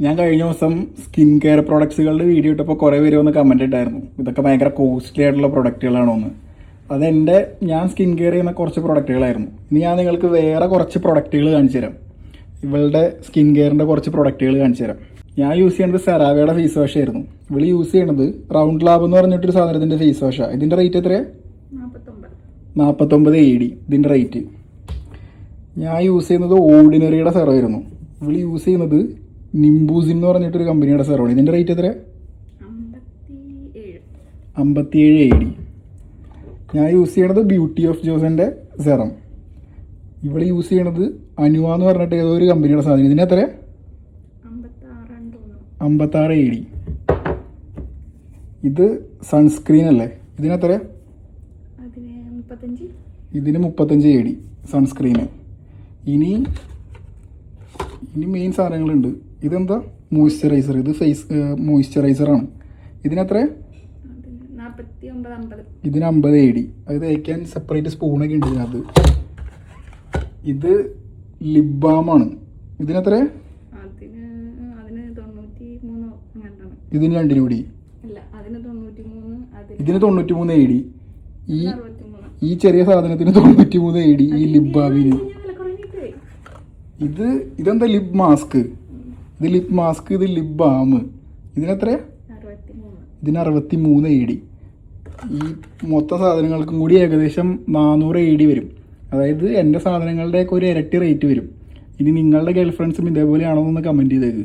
ഞാൻ കഴിഞ്ഞ ദിവസം സ്കിൻ കെയർ പ്രൊഡക്ട്സുകളുടെ വീഡിയോ ഇട്ടപ്പോൾ കുറേ പേര് വന്ന് കമൻറ്റ് ഇട്ടായിരുന്നു ഇതൊക്കെ ഭയങ്കര കോസ്റ്റ്ലി ആയിട്ടുള്ള പ്രൊഡക്റ്റുകളാണോ എന്ന്. ഞാൻ സ്കിൻ കെയർ ചെയ്യുന്ന കുറച്ച് പ്രൊഡക്റ്റുകളായിരുന്നു. ഇനി ഞാൻ നിങ്ങൾക്ക് വേറെ കുറച്ച് പ്രൊഡക്റ്റുകൾ കാണിച്ചു തരാം. ഇവളുടെ സ്കിൻ കെയറിൻ്റെ കുറച്ച് പ്രൊഡക്റ്റുകൾ കാണിച്ചു തരാം. ഞാൻ യൂസ് ചെയ്യുന്നത് സെറാവയുടെ ഫേസ് വാഷ് ആയിരുന്നു. ഇവള് യൂസ് ചെയ്യണത് റൗണ്ട് ലാബ് എന്ന് പറഞ്ഞിട്ടൊരു സാധനത്തിൻ്റെ ഫേസ് വാഷാണ്. ഇതിൻ്റെ റേറ്റ് എത്രയാണ്? 49 AD ഇതിൻ്റെ റേറ്റ്. ഞാൻ യൂസ് ചെയ്യുന്നത് ഓർഡിനറിയുടെ സെറമായിരുന്നു. ഇവള് യൂസ് ചെയ്യുന്നത് നിംബൂസിൻ എന്ന് പറഞ്ഞിട്ടൊരു കമ്പനിയുടെ സെറമാണ്. ഇതിൻ്റെ റേറ്റ് എത്രയാണ്? 57 AD. ഞാൻ യൂസ് ചെയ്യണത് ബ്യൂട്ടി ഓഫ് ജോസിൻ്റെ സെറം. ഇവള് യൂസ് ചെയ്യണത് അനുവ എന്ന് പറഞ്ഞിട്ട് ഏതോ ഒരു കമ്പനിയുടെ സാധനം. ഇതിന് എത്ര? 56 AD. ഇത് സൺസ്ക്രീൻ അല്ലേ? ഇതിനെത്ര? ഇതിന് 35 AD സൺസ്ക്രീന്. ഇനി മെയിൻ സാധനങ്ങളുണ്ട്. ഇതെന്താ? മോയ്സ്ചറൈസർ. ഇത് ഫേസ് മോയ്സ്ചറൈസറാണ്. ഇതിനെത്ര? ഇതിന് 50 AD. അത് തേക്കാൻ സെപ്പറേറ്റ് സ്പൂണൊക്കെ ഉണ്ട് ഇതിനകത്ത്. ഇത് ലിപ് ബാമാണ്. ഇതിനെത്ര? ഇതിന് രണ്ടിനും കൂടി ഇതിന് 93 AD. ഈ ചെറിയ സാധനത്തിന് 93 AD. ഈ ലിപ് ബാമിന്. ഇതെന്താ? Lip mask. ഇത് ലിപ് മാസ്ക്. ഇത് ലിപ് ബാം. ഇതിനെത്ര? ഇതിന് 63 AD. ഈ മൊത്തം സാധനങ്ങൾക്കും കൂടി ഏകദേശം 400 AD വരും. അതായത് എൻ്റെ സാധനങ്ങളുടെയൊക്കെ ഒരു ഇരട്ടി റേറ്റ് വരും. ഇനി നിങ്ങളുടെ ഗേൾ ഫ്രണ്ട്സും ഇതേപോലെയാണോ എന്ന് കമൻറ്റ് ചെയ്തേക്ക്.